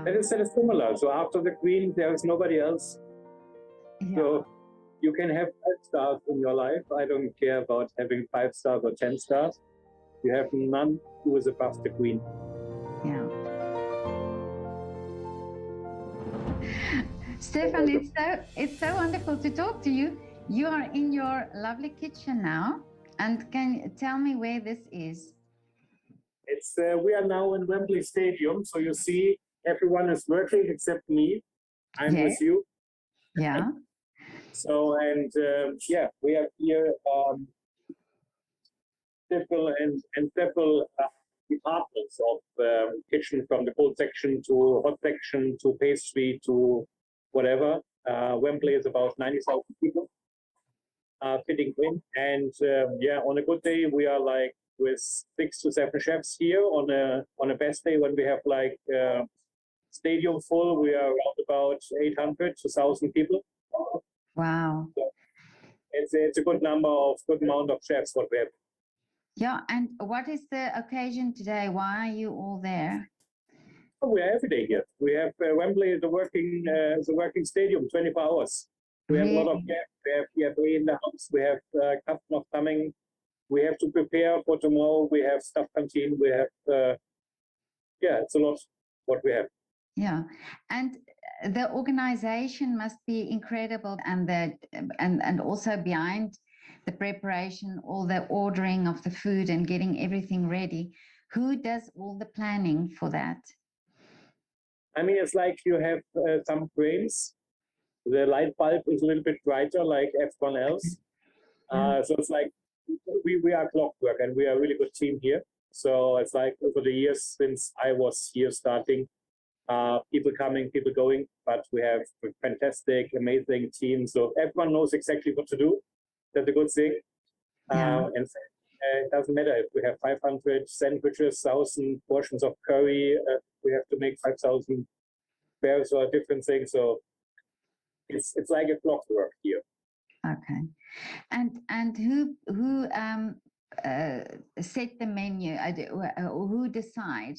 That is similar. So after the Queen, there is nobody else. Yeah. So you can have 5 stars in your life. I don't care about having 5 stars or 10 stars. You have none who is above the Queen. Yeah. Stefan, it's so wonderful to talk to you. You are in your lovely kitchen now, and can you tell me where this is? It's we are now in Wembley Stadium, so you see everyone is working except me. I'm Yes. with you. Yeah. So and we have here several departments of kitchen, from the cold section to hot section to pastry to whatever. Wembley is about 90,000 people fitting in, and on a good day we are like with 6 to 7 chefs here. On a best day, when we have like stadium full, we are around about 800 to 1,000 people. Wow. So it's a good amount of chefs what we have. Yeah, and what is the occasion today? Why are you all there? Oh, we are every day here. We have Wembley is a working stadium, 24 hours. We have a lot of guests. We have in the house. We have customers coming. We have to prepare for tomorrow. We have staff canteen. We have it's a lot what we have. Yeah, and the organization must be incredible, and also behind the preparation, all the ordering of the food and getting everything ready. Who does all the planning for that? I mean, it's like you have some frames. The light bulb is a little bit brighter, like everyone else. So it's like we are clockwork, and we are a really good team here. So it's like over the years since I was here starting, people coming, people going, but we have a fantastic, amazing team. So everyone knows exactly what to do. That's a good thing. And it doesn't matter if we have 500 sandwiches, 1,000 portions of curry. We have to make 5,000 bears or different things. So it's like a clockwork here. Okay, and who set the menu? Who decide?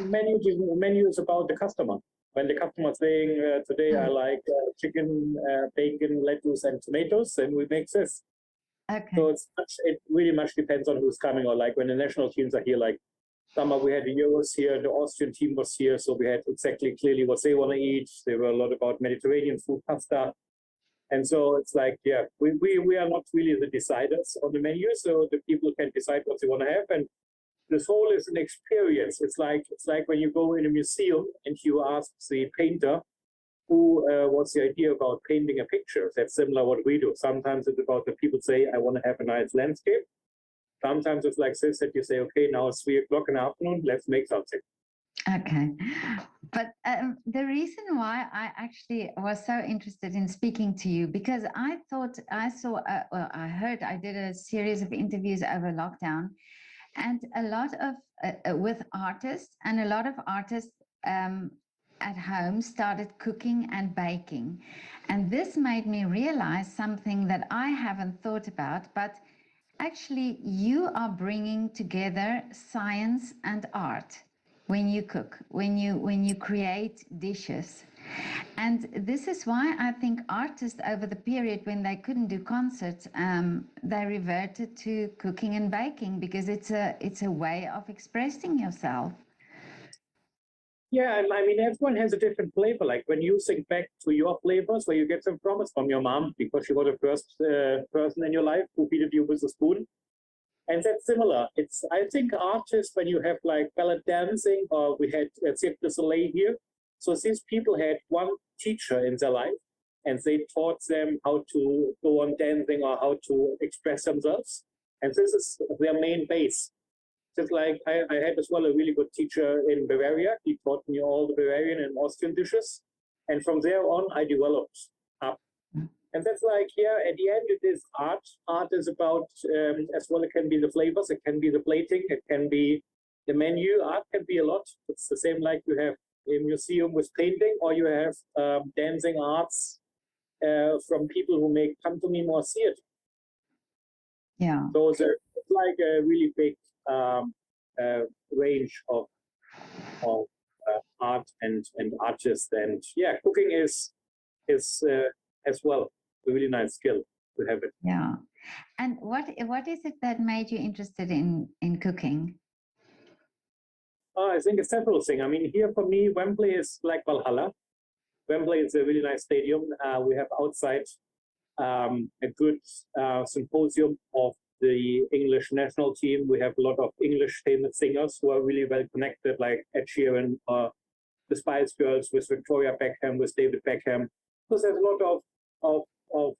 Menu is about the customer. When the customer is saying today I like chicken, bacon, lettuce, and tomatoes, then we make this. Okay. So it really much depends on who's coming. Or like when the national teams are here, like summer we had the Euros here, the Austrian team was here, so we had exactly clearly what they want to eat. There were a lot about Mediterranean food, pasta. And so it's like, we are not really the deciders on the menu, so the people can decide what they want to have. And this whole is an experience. It's like when you go in a museum and you ask the painter what's the idea about painting a picture. That's similar what we do. Sometimes it's about the people say, I want to have a nice landscape. Sometimes it's like this, that you say, okay, now it's 3 o'clock in the afternoon, let's make something. Okay, but the reason why I actually was so interested in speaking to you, because I thought I did a series of interviews over lockdown, and a lot of with artists, and a lot of artists at home started cooking and baking, and this made me realize something that I haven't thought about, but actually you are bringing together science and art when you cook, when you create dishes. And this is why I think artists over the period when they couldn't do concerts, they reverted to cooking and baking, because it's a way of expressing yourself. Yeah, I mean, everyone has a different flavor. Like when you think back to your flavors, where you get some promise from your mom because she was the first person in your life who feeded you with a spoon. And that's similar. I think artists, when you have like ballet dancing, or we had Cirque du Soleil here. So these people had one teacher in their life, and they taught them how to go on dancing or how to express themselves. And this is their main base. Just like I had as well a really good teacher in Bavaria. He taught me all the Bavarian and Austrian dishes. And from there on, I developed up. And that's like, at the end, it is art. Art is about, as well, it can be the flavors, it can be the plating, it can be the menu. Art can be a lot. It's the same like you have a museum with painting, or you have dancing arts from people who make pantomime or theater. Yeah. So it's like a really big range of art art and artist. And yeah, cooking is as well a really nice skill to have it. Yeah. And what is it that made you interested in cooking? I think it's several things. I mean, here for me, Wembley is like Valhalla. Wembley is a really nice stadium. We have outside a good symposium of the English national team. We have a lot of English famous singers who are really well connected, like Ed Sheeran, the Spice Girls, with Victoria Beckham, with David Beckham. So there's a lot of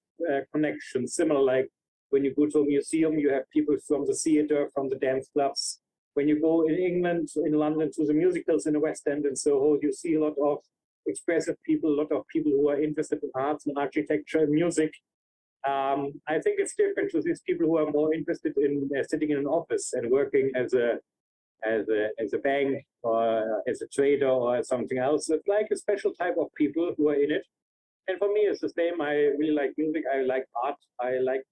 connections. Similar, like when you go to a museum, you have people from the theatre, from the dance clubs. When you go in England, in London, to the musicals in the West End and Soho, you see a lot of expressive people, a lot of people who are interested in arts and architecture and music. I think it's different to these people who are more interested in sitting in an office and working as a bank or as a trader or something else. It's like a special type of people who are in it. And for me, it's the same. I really like music. I like art. I like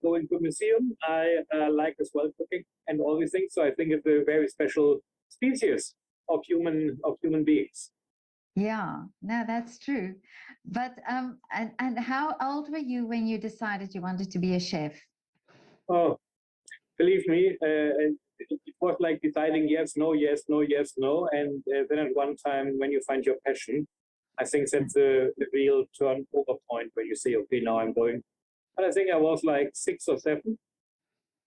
going to a museum. I like as well cooking and all these things. So I think it's a very special species of human beings. Yeah, no, that's true. But and how old were you when you decided you wanted to be a chef? Oh, believe me, it was like deciding yes, no, yes, no, yes, no. And then at one time, when you find your passion, I think that's the real turnover point where you say, okay, now I'm going. But I think I was like 6 or 7.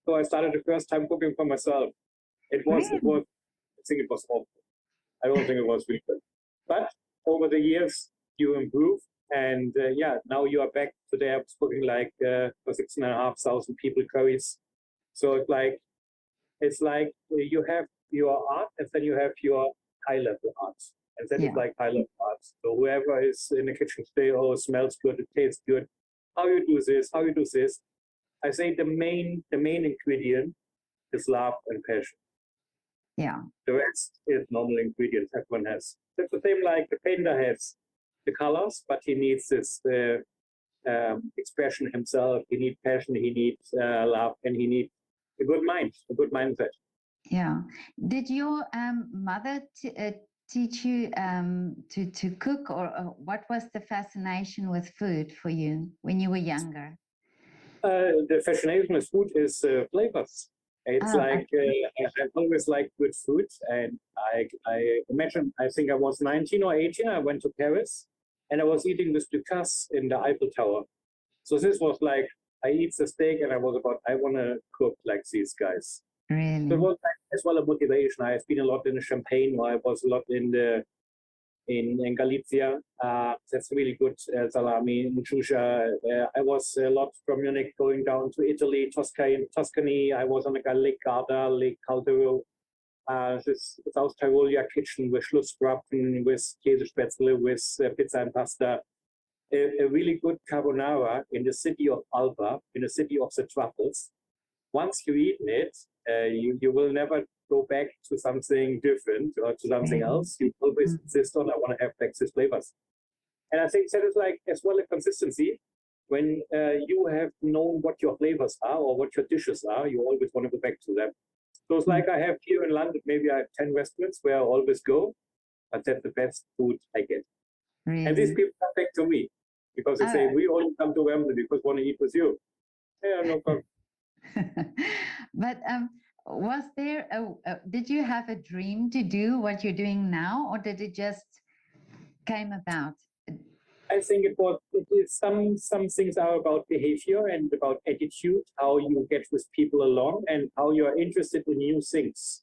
So I started the first time cooking for myself. It was, I think it was awful. I don't think it was really good. But over the years, you improve. And yeah, now you are back. Today I was cooking like for 6,500 people curries. So it's like you have your art and then you have your high level art. And then it's like high level art. So whoever is in the kitchen today, oh, it smells good, it tastes good. How you do this, how you do this. I say the main ingredient is love and passion. Yeah. The rest is normal ingredients everyone has. It's the same like the painter has the colors, but he needs this expression himself. He needs passion, he needs love, and he needs a good mind, a good mindset. Yeah. Did your mother teach you to cook, or what was the fascination with food for you when you were younger? The fascination with food is flavors. It's like I've always liked good food, and I imagine I think I was 19 or 18. I went to Paris, and I was eating this Ducasse in the Eiffel Tower. So this was like I eat the steak, and I was about I want to cook like these guys. Really? So it was like, as well a motivation. I've been a lot in the Champagne, or I was a lot in Galicia. That's really good salami in Chusha. I was a lot from Munich going down to Italy, Tuscany. I was on the Lake Garda, Lake Caldero. This South Tyrolia kitchen with Schlussbraten, with Käsespätzle, with pizza and pasta. A really good carbonara in the city of Alba, in the city of the truffles. Once you eat it, you will never go back to something different or to something else. You always insist on, I want to have back these flavors. And I think that is like as well a consistency. When you have known what your flavors are or what your dishes are, you always want to go back to them. So it's like I have here in London, maybe I have 10 restaurants where I always go, but that's the best food I get. Really? And these people come back to me because they say, we only come to Wembley because we want to eat with you. Yeah, no problem. But was there did you have a dream to do what you're doing now, or did it just came about? I think it is some things are about behavior and about attitude, how you get with people along and how you are interested in new things.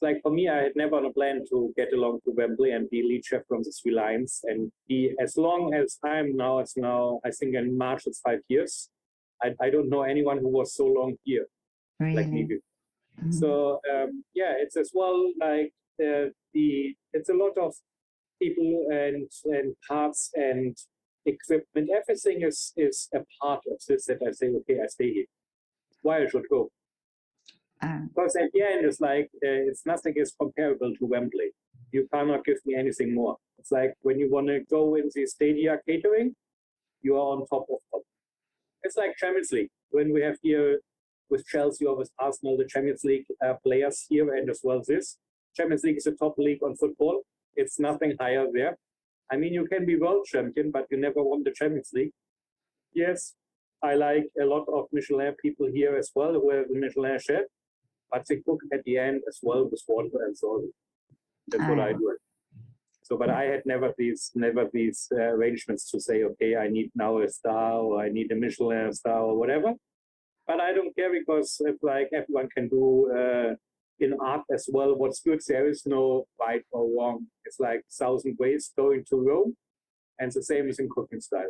Like for me, I had never on a plan to get along to Wembley and be lead chef from the 3 Lions and be as long as I'm now. It's now I think in March it's 5 years. I don't know anyone who was so long here like me. So yeah, it's as well like it's a lot of people and parts and equipment. Everything is a part of this that I say, okay, I stay here. Why I should go? Because at the end, it's like it's nothing is comparable to Wembley. You cannot give me anything more. It's like when you want to go in the stadia catering, you are on top of top. It's like Champions League. When we have here with Chelsea or with Arsenal, the Champions League players here, and as well this. Champions League is a top league on football. It's nothing higher there. I mean, you can be world champion, but you never won the Champions League. Yes, I like a lot of Michelin people here as well who have the Michelin chef, but they cook at the end as well with water and salt. That's what I do. So, but I had never these arrangements to say, okay, I need now a star or I need a Michelin star or whatever. But I don't care because it's like everyone can do in art as well what's good. There is no right or wrong. It's like 1,000 ways going to Rome, and the same is in cooking style.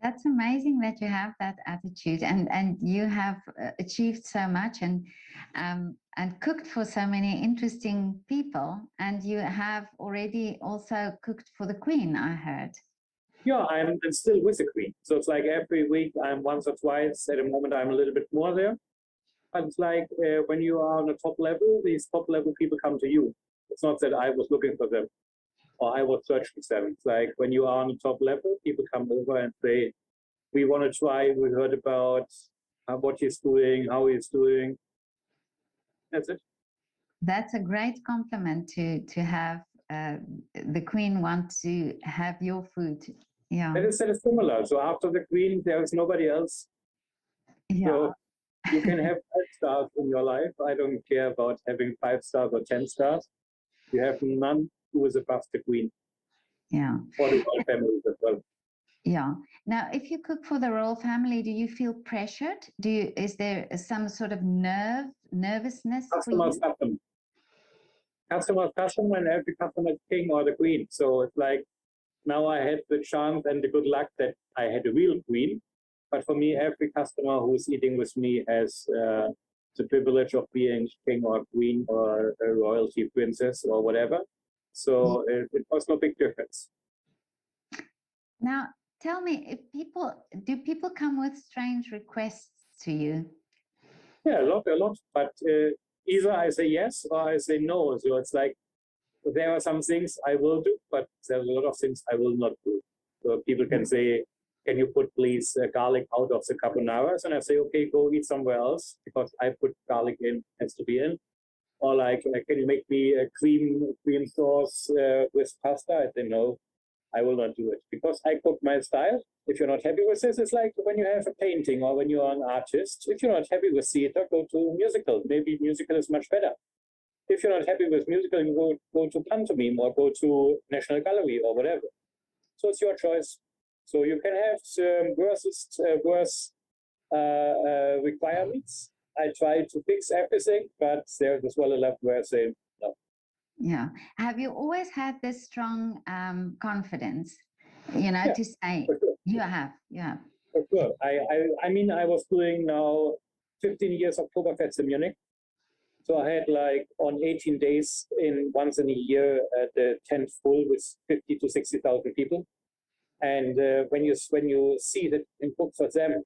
That's amazing that you have that attitude, and you have achieved so much and cooked for so many interesting people. And you have already also cooked for the Queen, I heard. Yeah, I'm still with the Queen. So it's like every week I'm once or twice. At the moment, I'm a little bit more there. But it's like when you are on the top level, these top level people come to you. It's not that I was looking for them or I was searching for them. It's like when you are on the top level, people come over and say, we want to try, we heard about what he's doing, how he's doing. That's it. That's a great compliment to have the Queen want to have your food. Yeah. That is similar. So after the Queen, there is nobody else. Yeah. So you can have 5 stars in your life. I don't care about having 5 stars or 10 stars. You have none who is above the Queen. Yeah. Or the royal family as well. Yeah. Now, if you cook for the royal family, do you feel pressured? Is there some sort of nervousness for you? Customers custom, and every customer is king or the queen. So it's like now I had the chance and the good luck that I had a real queen. But for me, every customer who's eating with me has the privilege of being king or queen or a royalty princess or whatever. So it was no big difference. Now, tell me, if do people come with strange requests to you? Yeah, a lot. But either I say yes or I say no. So it's like there are some things I will do, but there's a lot of things I will not do. So people can say, can you put please garlic out of the carbonaras? And I say, okay, go eat somewhere else because I put garlic in, has to be in. Or like, can you make me a cream sauce with pasta? I say, no, I will not do it because I cook my style. If you're not happy with this, it's like when you have a painting or when you are an artist. If you're not happy with theater, go to musical. Maybe musical is much better. If you're not happy with musical, you go to pantomime or go to National Gallery or whatever. So it's your choice. So you can have worse requirements. I try to fix everything, but there's as well a level where I say no. Yeah. Have you always had this strong confidence, to say for sure. you have? For sure. I mean, I was doing now 15 years Oktoberfest in Munich. So I had like on 18 days once in a year the tent full with 50 to 60,000 people. And when you see that and cook for them,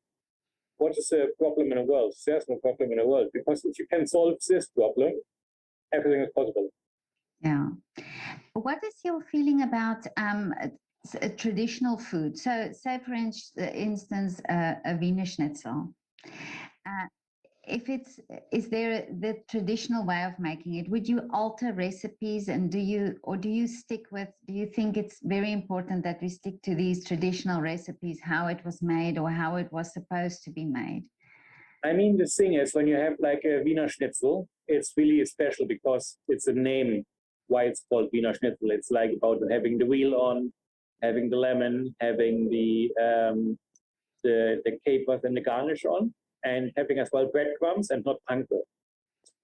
what is the problem in the world? There's no problem in the world because if you can solve this problem, everything is possible. Yeah. What is your feeling about traditional food? So, say for instance, a Wiener Schnitzel. Is there the traditional way of making it? Would you alter recipes, and do you think it's very important that we stick to these traditional recipes, how it was made or how it was supposed to be made? I mean, the thing is, when you have like a Wiener Schnitzel, it's really special because it's a name why it's called Wiener Schnitzel. It's like about having the wheel on, having the lemon, having the capers and the garnish on, and having as well breadcrumbs and not panko.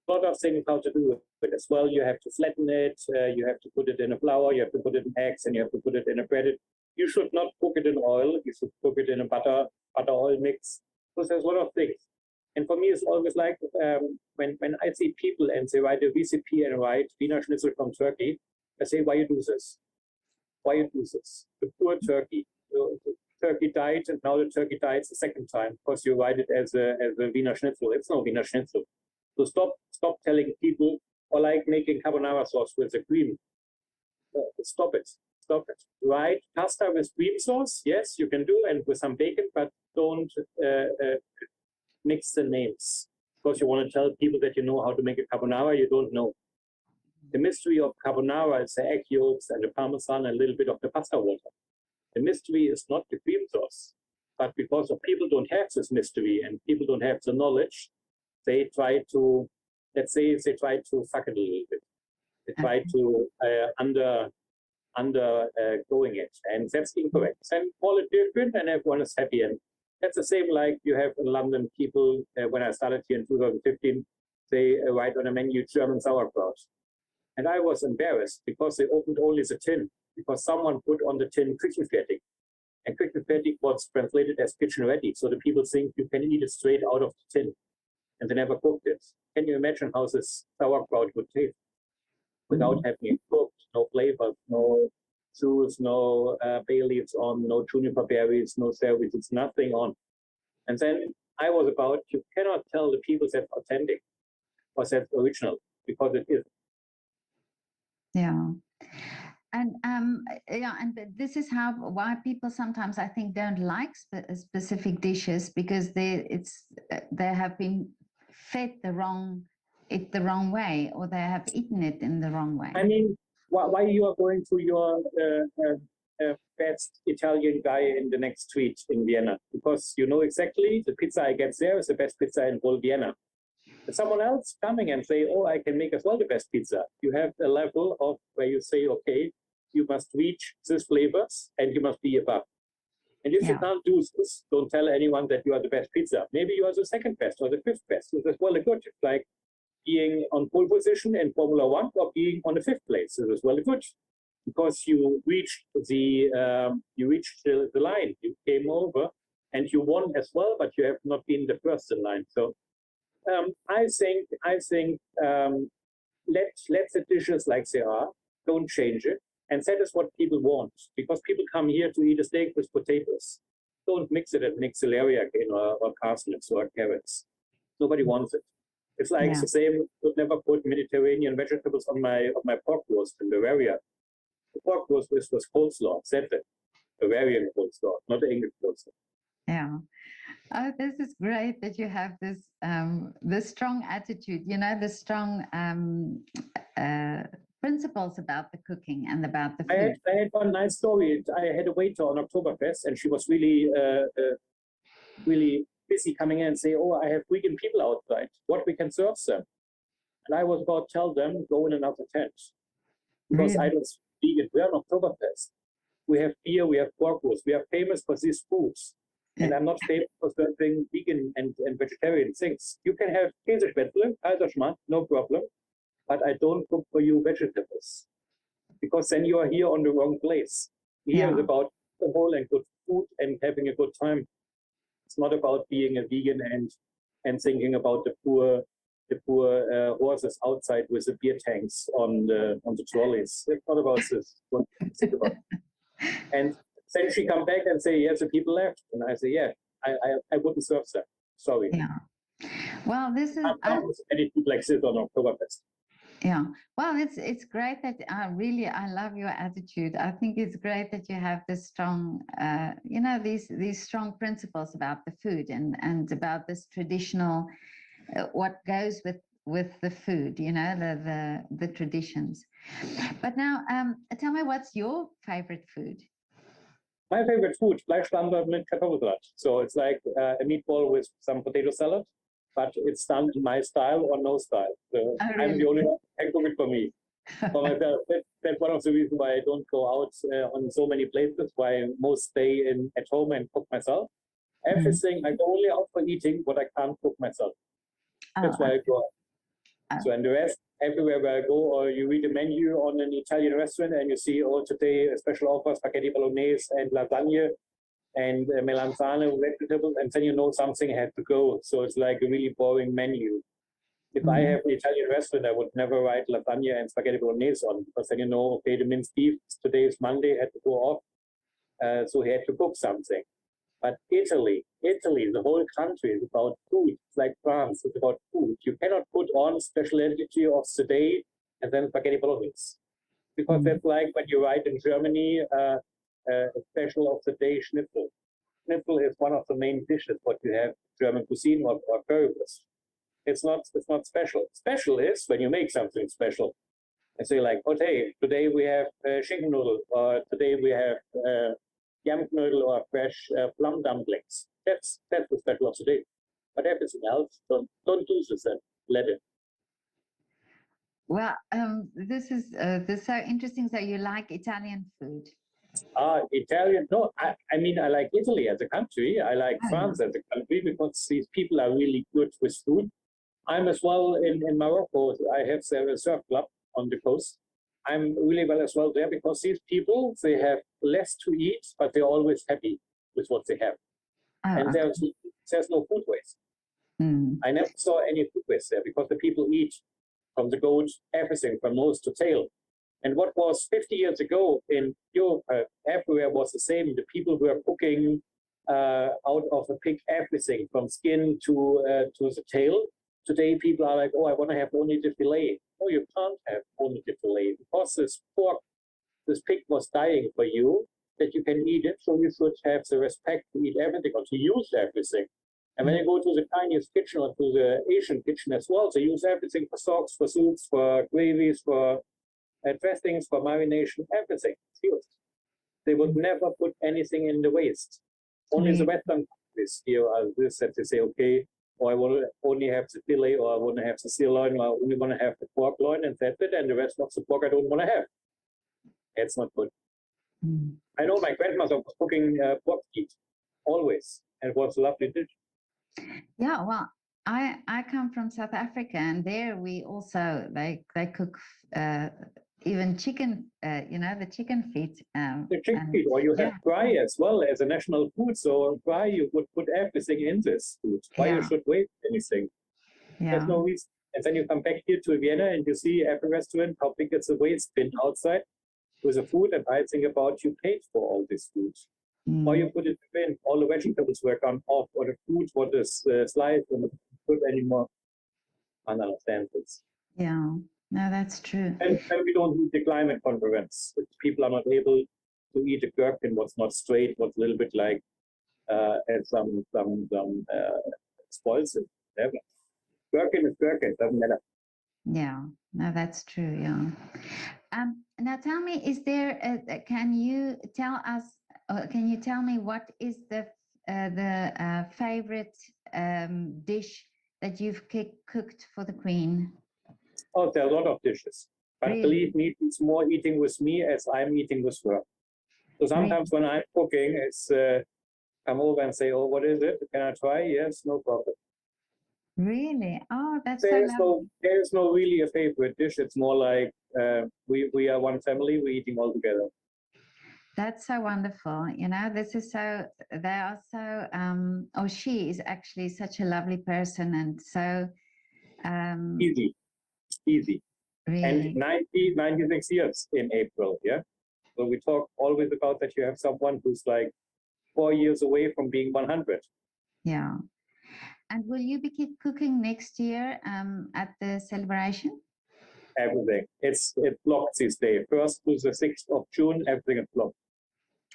A lot of things how to do it as well. You have to flatten it, you have to put it in a flour, you have to put it in eggs, and you have to put it in a breaded. You should not cook it in oil, you should cook it in a butter oil mix. So there's a lot of things. And for me, it's always like when I see people and they write a recipe and write Wiener Schnitzel from Turkey, I say, why you do this? Why you do this? The poor turkey. The turkey died, and now the turkey dies the second time because you write it as a Wiener Schnitzel. It's no Wiener Schnitzel. So stop telling people, or like making carbonara sauce with the cream. Stop it. Write pasta with cream sauce. Yes, you can do, and with some bacon, but don't mix the names because you want to tell people that you know how to make a carbonara. You don't know. The mystery of carbonara is the egg yolks and the parmesan and a little bit of the pasta water. The mystery is not the cream sauce, but because of people don't have this mystery and people don't have the knowledge, they try to, let's say, they try to fuck it a little bit. They try to going it, and that's incorrect. And call it different, and everyone is happy. And that's the same like you have in London. People, when I started here in 2015, they write on a menu German sauerkraut, and I was embarrassed because they opened only the tin because someone put on the tin Küchenfertig, and Küchenfertig was translated as kitchen ready. So the people think you can eat it straight out of the tin, and they never cooked it. Can you imagine how this sauerkraut would taste without having it cooked? No flavors, no juice, no bay leaves on, no juniper berries, no celery, it's nothing on. And then I was about, you cannot tell the people that's authentic or that's original because it is. Yeah. And this is why people sometimes, I think, don't like specific dishes because they have been fed the wrong way, or they have eaten it in the wrong way. I mean, why you are going to your best Italian guy in the next street in Vienna? Because you know exactly the pizza I get there is the best pizza in whole Vienna. And someone else coming and say, oh, I can make as well the best pizza. You have a level of where you say, okay, you must reach these flavors and you must be above. And if you can't do this, don't tell anyone that you are the best pizza. Maybe you are the second best or the fifth best. It's as well a good, like being on pole position in Formula One or being on the fifth place. It is well good because you reached the line. You came over and you won as well, but you have not been the first in line. So I think let the dishes like they are. Don't change it. And that is what people want, because people come here to eat a steak with potatoes. Don't mix it at mixelaria again or parsnips or carrots. Nobody wants it. It's like the same. Would never put Mediterranean vegetables on my pork roast in Bavaria. The pork roast was coleslaw. That's it. Bavarian coleslaw, not the English coleslaw. Yeah. Oh, this is great that you have this strong attitude. You know, the strong principles about the cooking and about the food. I had one nice story. I had a waiter on Oktoberfest, and she was really busy coming in and say, "Oh, I have vegan people outside. What we can serve them?" And I was about to tell them, "Go in another tent," because I don't speak vegan. We are on Oktoberfest. We have beer, we have pork roast. We are famous for these foods. And I'm not famous for serving vegan and vegetarian things. You can have Käsespätzle, Kaiserschmarrn, no problem. But I don't cook for you vegetables. Because then you are here on the wrong place. Here is about the whole and good food and having a good time. It's not about being a vegan and thinking about the poor horses outside with the beer tanks on the trolleys. It's not about this. What you think about. And then she come back and say, yes, the people left. And I say, yeah, I wouldn't serve them. Sorry. Yeah. Well, this is any food like this on Oktoberfest. Yeah. Well, it's great that I love your attitude. I think it's great that you have this strong, these strong principles about the food and about this traditional, what goes with the food, you know, the traditions. But now, tell me, what's your favorite food? My favorite food, Fleischstandard mit Kartoffelsalat. So it's like a meatball with some potato salad, but it's done in my style or no style. So I'm the only one who can cook it for me. For myself. That's one of the reasons why I don't go out on so many places, why I most stay at home and cook myself. Everything, I go only out for eating what I can't cook myself. That's why I go out. So and the rest, everywhere where I go, or you read a menu on an Italian restaurant and you see, oh, today a special offer, spaghetti bolognese and lasagna and melanzane vegetables, and then you know something had to go. So it's like a really boring menu. If I have an Italian restaurant, I would never write lasagna and spaghetti bolognese on, because then you know, okay, the minced beef, today is Monday, had to go off, so he had to cook something. But Italy, the whole country is about food. It's like France, it's about food. You cannot put on specialty of the day and then spaghetti bolognese. Because that's like when you write in Germany, a special of the day schnitzel. Schnitzel is one of the main dishes what you have German cuisine or currywurst. It's not special. Special is when you make something special. And so you're like, okay, today we have chicken noodle, or today we have yam noodle or fresh plum dumplings. That's the special of today. But everything else, don't do this and let it. Well, this is so interesting that you like Italian food. Italian, no, I mean, I like Italy as a country. I like France as a country because these people are really good with food. I'm as well in Morocco. I have a surf club on the coast. I'm really well as well there because these people, they have less to eat, but they're always happy with what they have. And there's no food waste. I never saw any food waste there because the people eat from the goat, everything from nose to tail. And what was 50 years ago in Europe, everywhere was the same. The people were cooking out of a pig everything from skin to the tail. Today, people are like, oh, I want to have only the fillet. No, you can't have only the fillet because this pork, this pig was dying for you, that you can eat it. So you should have the respect to eat everything or to use everything. And when you go to the Chinese kitchen or to the Asian kitchen as well, they use everything for sauce, for soups, for gravies, for dressings, for marination, everything. They would never put anything in the waste. Only the Western countries here are this that they say, okay, or I want to only have the fillet, or I want to have the sirloin, or I only want to have the pork loin, and that's it. And the rest of the pork I don't want to have. It's not good. I know my grandmother was cooking pork feet always, and it was a lovely dish. Yeah, well, I come from South Africa, and there we also they cook even chicken, the chicken feet. The chicken feet, or you have fry as well as a national food. So fry, you would put everything in this food. Why you should waste anything? There's no reason. And then you come back here to Vienna and you see every restaurant how big it's a waste bin outside with the food, and I think about you paid for all this food. Or you put it in, all the vegetables were gone off, or the food was sliced and not good anymore. I understand this. Yeah, no, that's true. And we don't need the climate conference. People are not able to eat a gherkin, what's not straight, what's a little bit like some spoils it. Whatever. Gherkin is gherkin, doesn't matter. Yeah, no, that's true. Yeah. Now tell me, is there? Can you tell us? Can you tell me what is the favorite dish that you've cooked for the Queen? Oh, there are a lot of dishes. But Really? believe me, it's more eating with me as I'm eating with her. So sometimes when I'm cooking, it's come over and say, oh, what is it? Can I try? Yes, no problem. Really? Oh, that's There's so lovely. There's no really a favorite dish. It's more like we are one family, we're eating all together. That's so wonderful. This is so, they are so, she is actually such a lovely person, and so Easy. really. And 96 years in April, yeah? So we talk always about that you have someone who's like 4 years away from being 100. Yeah. And will you be cooking next year at the celebration? Everything. It's blocked this day. 1st to the 6th of June, everything is blocked.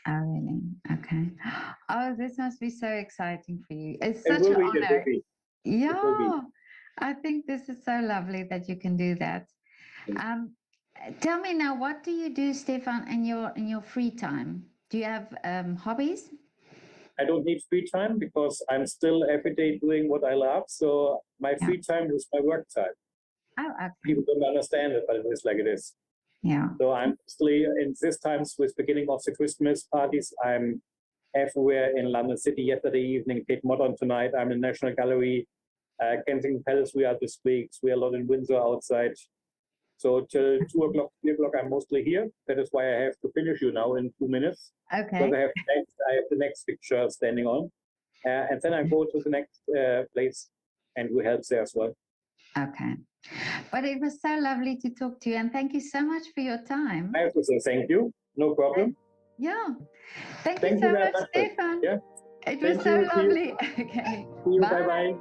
Oh, really? Okay. Oh, this must be so exciting for you. It's such an honor. Yeah. I think this is so lovely that you can do that. Tell me now, what do you do, Stefan, in your free time? Do you have hobbies? I don't need free time because I'm still every day doing what I love. So my free time is my work time. Oh, okay. People don't understand it, but it is like it is. Yeah. So I'm still in these times with beginning of the Christmas parties. I'm everywhere in London City. Yesterday evening, Tate Modern tonight. I'm in National Gallery, Kensington Palace. We are this week. We are a lot in Windsor outside. So till 2 o'clock, 3 o'clock, I'm mostly here. That is why I have to finish you now in 2 minutes. Okay. Because I have the next picture standing on. And then I go to the next place and we help there as well. Okay. But it was so lovely to talk to you, and thank you so much for your time. I have to say thank you. No problem. Yeah. Thank you so much, Stefan. Yeah. It was so lovely. Okay. See you. Bye-bye.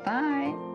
Bye.